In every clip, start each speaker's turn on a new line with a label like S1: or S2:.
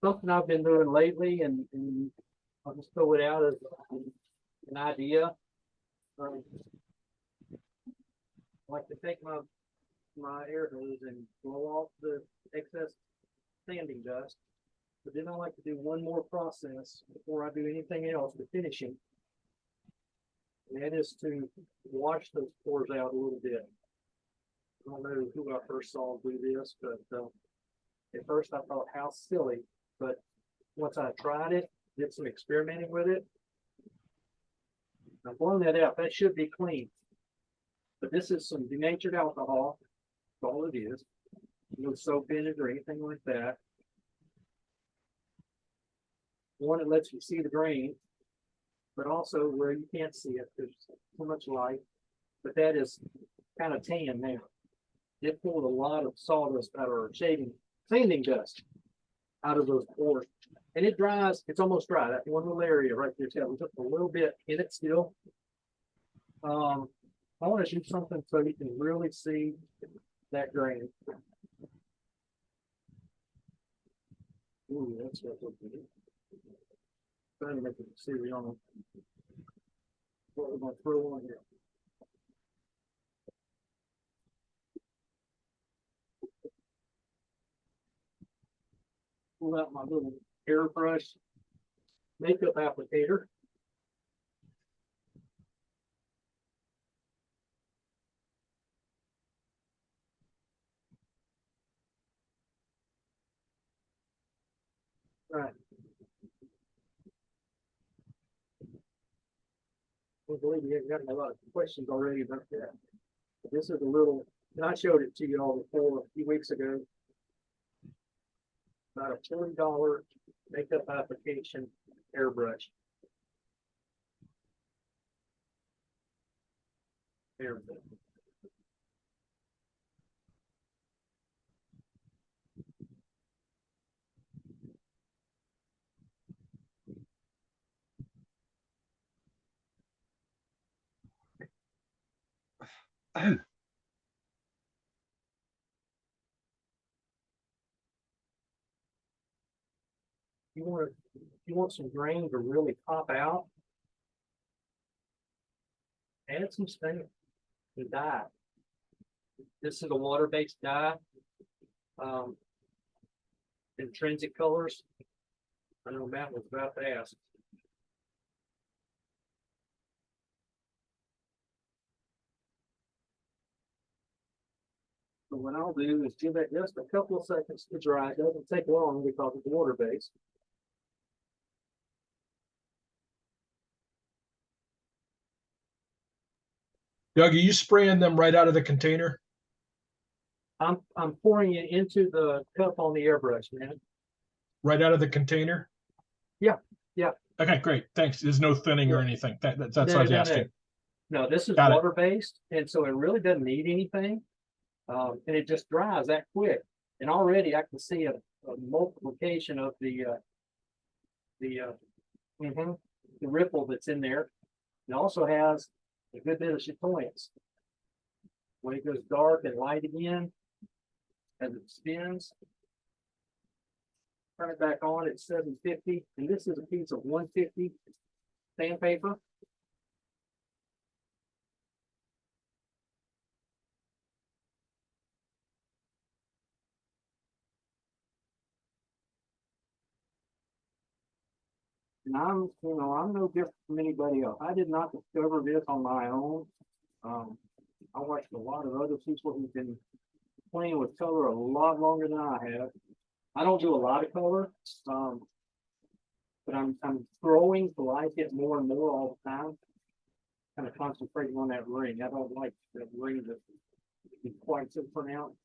S1: something I've been doing lately, and I'll just throw it out as an idea. I like to take my air hose and blow off the excess sanding dust. But then I like to do one more process before I do anything else to finishing. And that is to wash those pores out a little bit. I don't know who I first saw do this, but at first I thought how silly. But once I tried it, did some experimenting with it, I've blown that out. That should be clean. But this is some denatured alcohol. That's all it is. No soap in it or anything like that. One, it lets you see the grain, but also where you can't see it, there's so much light. But that is kind of tan now. It pulled a lot of sawdust out of sanding dust out of those pores. And it dries, it's almost dry. That one little area right there, it's just a little bit in it still. I want to do something so you can really see that grain. Ooh, that's what we're doing. Trying to make it see on what we're going to throw on here. Pull out my little airbrush makeup applicator. Right. I believe you have gotten a lot of questions already about that. This is a little, and I showed it to you all before a few weeks ago. About a $40 makeup application airbrush. Airbrush. You want some grain to really pop out, add some stain, the dye. This is a water-based dye. Intrinsic colors. I know Matt was about to ask. So what I'll do is give that just a couple of seconds to dry. It doesn't take long because it's water-based.
S2: Doug, are you spraying them right out of the container?
S1: I'm pouring it into the cup on the airbrush, man.
S2: Right out of the container?
S1: Yeah, yeah.
S2: Okay, great. Thanks. There's no thinning or anything. That's what I was asking.
S1: No, this is
S2: Got it.
S1: water-based, and so it really doesn't need anything. And it just dries that quick. And already I can see a multiplication of the ripple that's in there. It also has a good bit of chatoyance. When it goes dark and light again, as it spins, turn it back on at 750. And this is a piece of 150 sandpaper. And I'm no different from anybody else. I did not discover this on my own. I watched a lot of other people who've been playing with color a lot longer than I have. I don't do a lot of color, but I'm growing to like it more and more all the time. Kind of concentrating on that ring. I don't like that ring that is quite so pronounced.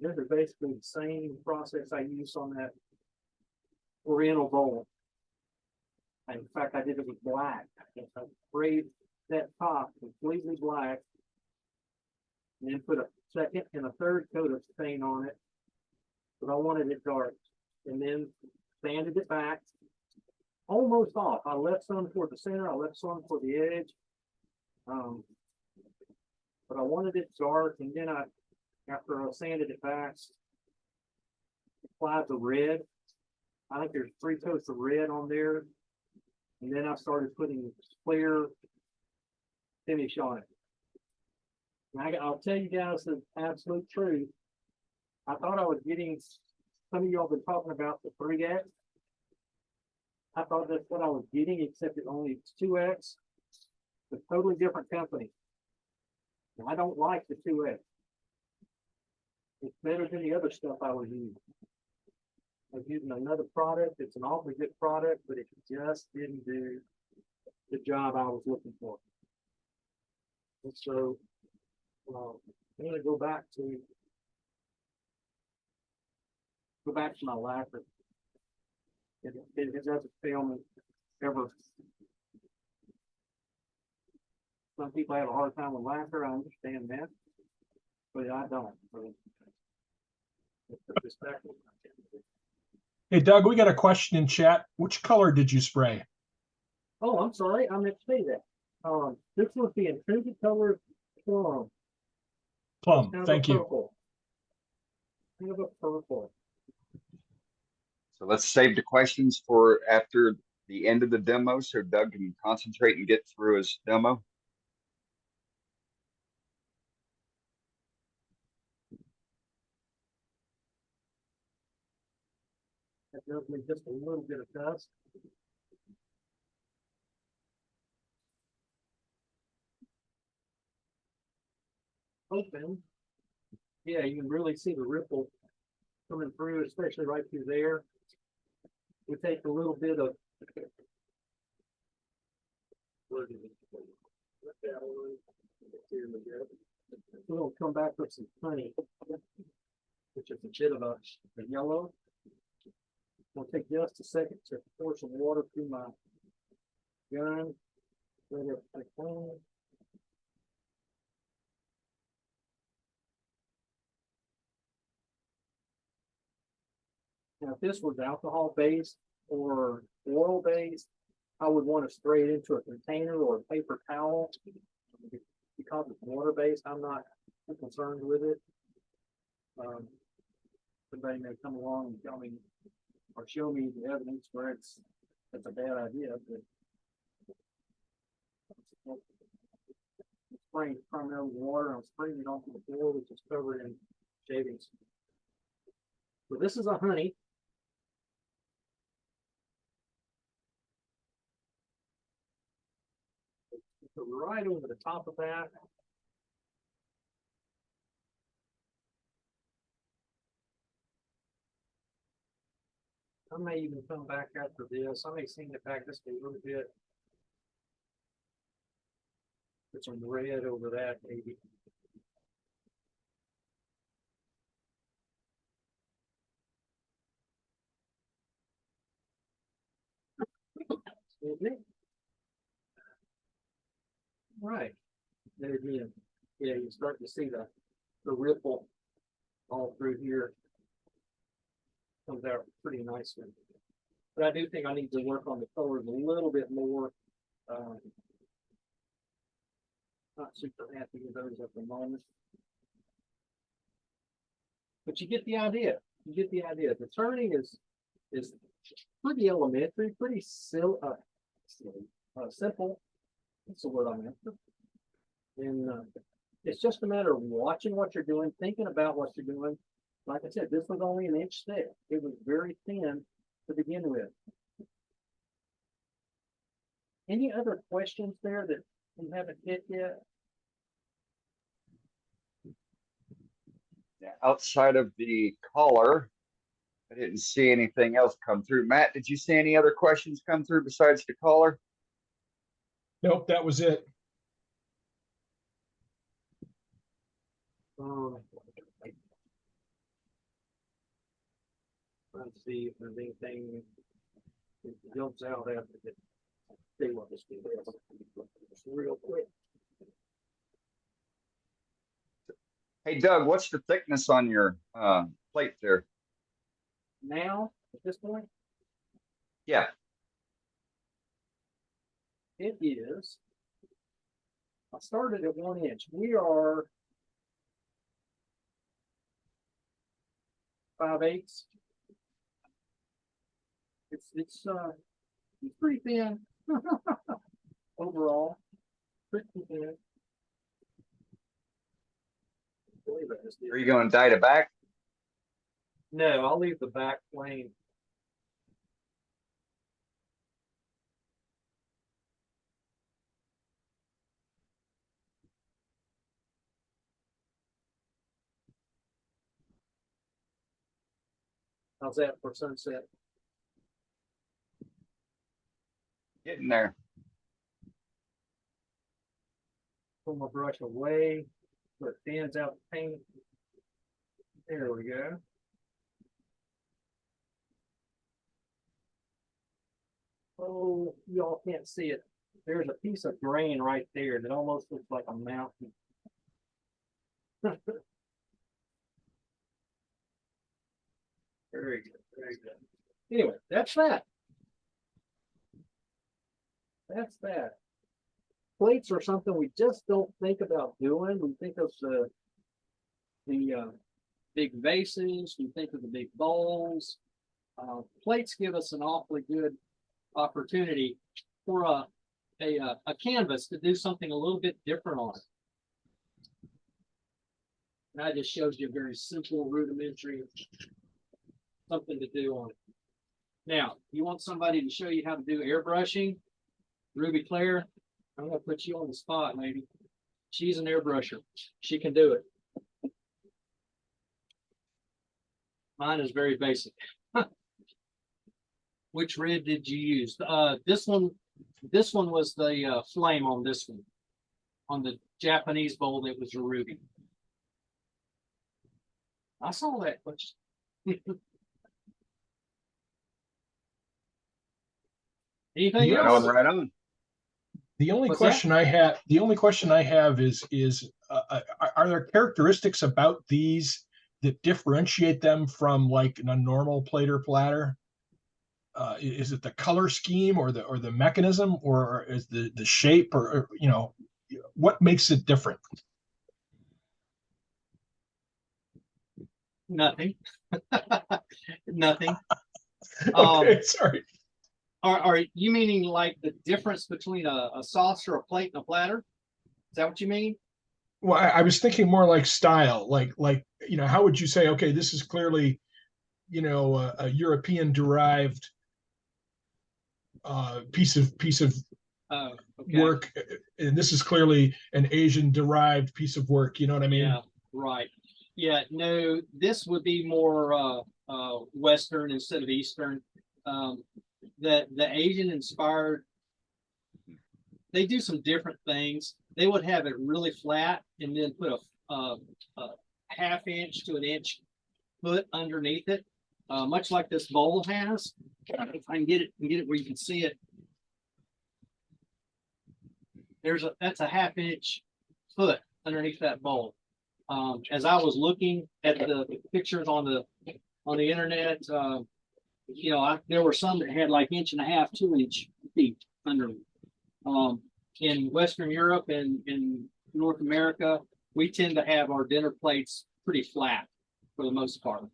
S1: This is basically the same process I use on that Oriental bowl. And in fact, I did it with black. I sprayed that top completely black, and then put a second and a third coat of stain on it, but I wanted it dark, and then sanded it back almost off. I left some toward the center, I left some for the edge, but I wanted it dark, and then after I sanded it back, applied the red. I think there's 3 coats of red on there. And then I started putting clear finish on it. And I'll tell you guys the absolute truth. I thought I was getting, some of y'all been talking about the 3X. I thought that's what I was getting, except it only it's 2X. It's a totally different company. And I don't like the 2X. It's better than the other stuff I was using. I was using another product. It's an awfully good product, but it just didn't do the job I was looking for. And so I'm going to go back to my lacquer. It doesn't fail me ever. Some people have a hard time with lacquer. I understand that, but I don't. So, let's put this back.
S2: Hey, Doug, we got a question in chat. Which color did you spray?
S1: Oh, I'm sorry. I meant to say that. This was the intrinsic color plum.
S2: Plum.
S1: Kind of
S2: Thank
S1: a
S2: you.
S1: purple. Kind of a purple.
S3: So let's save the questions for after the end of the demo so Doug can concentrate and get through his demo.
S1: That does me just a little bit of dust. Open. Yeah, you can really see the ripple coming through, especially right through there. We take a little bit of we'll come back with some honey, which is a bit of a yellow. We'll take just a second to pour some water through my gun. Let it clean. Now, if this was alcohol based or oil based, I would want to spray it into a container or a paper towel. Because it's water based, I'm not too concerned with it. Somebody may come along and tell me or show me the evidence where it's a bad idea, but I'm spraying primarily water. I'm spraying it onto the floor, which is covered in shavings. So this is a honey. So right over the top of that. I may even come back after this. I may sing it back just a little bit. Put some red over that, maybe. Excuse me. Right. There again. Yeah, you start to see the ripple all through here. Comes out pretty nicely. But I do think I need to work on the colors a little bit more. Not super happy with those at the moment. But you get the idea. You get the idea. The turning is pretty elementary, pretty simple. That's the word I'm after. And it's just a matter of watching what you're doing, thinking about what you're doing. Like I said, this was only an inch thick. It was very thin to begin with. Any other questions there that you haven't hit yet?
S3: Yeah, outside of the collar, I didn't see anything else come through. Matt, did you see any other questions come through besides the collar?
S2: Nope, that was it.
S1: Let's see if there's anything that jumps out after that. See what this is. Just real quick.
S3: Hey, Doug, what's the thickness on your plate there?
S1: Now, at this point,
S3: Yeah,
S1: it is. I started at 1 inch. We are 5/8 It's pretty thin overall. Pretty thin. Believe I just did.
S3: Are you going to dye the back?
S1: No, I'll leave the back plain. How's that for sunset?
S3: Getting there.
S1: Pull my brush away so it thins out the paint. There we go. Oh, y'all can't see it. There's a piece of grain right there that almost looks like a mountain. Very good, very good. Anyway, that's that. That's that. Plates are something we just don't think about doing. We think of the big vases, we think of the big bowls. Plates give us an awfully good opportunity for a canvas to do something a little bit different on it. And I just showed you a very simple, rudimentary something to do on it. Now, you want somebody to show you how to do airbrushing? Ruby Claire, I'm gonna put you on the spot, maybe. She's an airbrusher. She can do it. Mine is very basic. Which red did you use? This one was the flame on this one. On the Japanese bowl, it was a ruby. I saw that, but anything
S2: Yeah,
S3: Right
S1: else?
S3: on, right on.
S2: The only
S1: What's that?
S2: question I have is are there characteristics about these that differentiate them from like a normal plate or platter? Is it the color scheme or the mechanism, or is the shape, or you know, what makes it different?
S1: Nothing. Nothing.
S2: Okay, sorry.
S1: Are you meaning like the difference between a saucer, a plate, and a platter? Is that what you mean?
S2: Well, I was thinking more like style, like you know, how would you say, okay, this is clearly, you know, a European derived piece of
S1: Okay.
S2: work, and this is clearly an Asian derived piece of work. You know what I mean?
S1: Yeah, right. Yeah, no, this would be more Western instead of Eastern. The Asian inspired, they do some different things. They would have it really flat and then put a half-inch to an inch foot underneath it, much like this bowl has. If I can get it where you can see it. That's a half-inch foot underneath that bowl. As I was looking at the pictures on the internet, you know, there were some that had like 1.5 to 2-inch feet under them. In Western Europe and in North America, we tend to have our dinner plates pretty flat for the most part.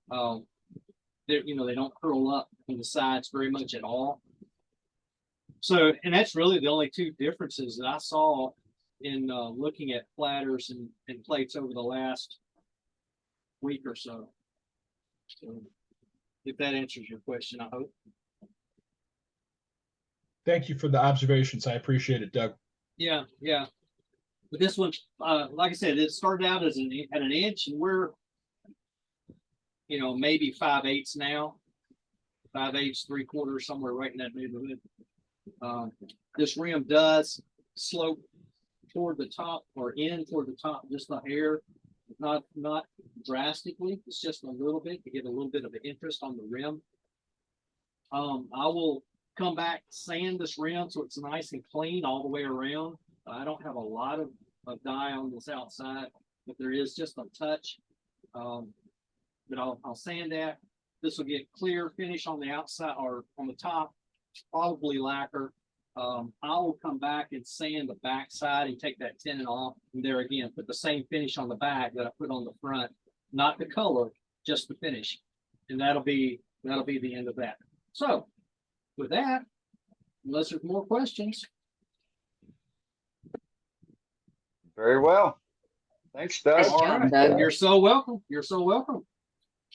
S1: You know, they don't curl up on the sides very much at all. So, and that's really the only two differences that I saw in looking at platters and plates over the last week or so. So, if that answers your question, I hope.
S2: Thank you for the observations. I appreciate it, Doug.
S1: Yeah, yeah. But this one, like I said, it started out as at an inch, and we're, you know, maybe 5/8 now, 5/8, 3/4, somewhere right in that neighborhood. This rim does slope toward the top or in toward the top, just a hair, not drastically. It's just a little bit to get a little bit of interest on the rim. I will come back, sand this rim so it's nice and clean all the way around. I don't have a lot of dye on this outside, but there is just a touch. But I'll sand that. This will get clear finish on the outside or on the top, probably lacquer. I will come back and sand the back side and take that tenon off, and there again put the same finish on the back that I put on the front, not the color, just the finish, and that'll be the end of that. So with that, unless there's more questions,
S3: Very well. Thanks, Doug.
S4: Nice
S1: all
S4: job,
S1: right.
S4: Doug.
S1: You're so welcome. You're so welcome.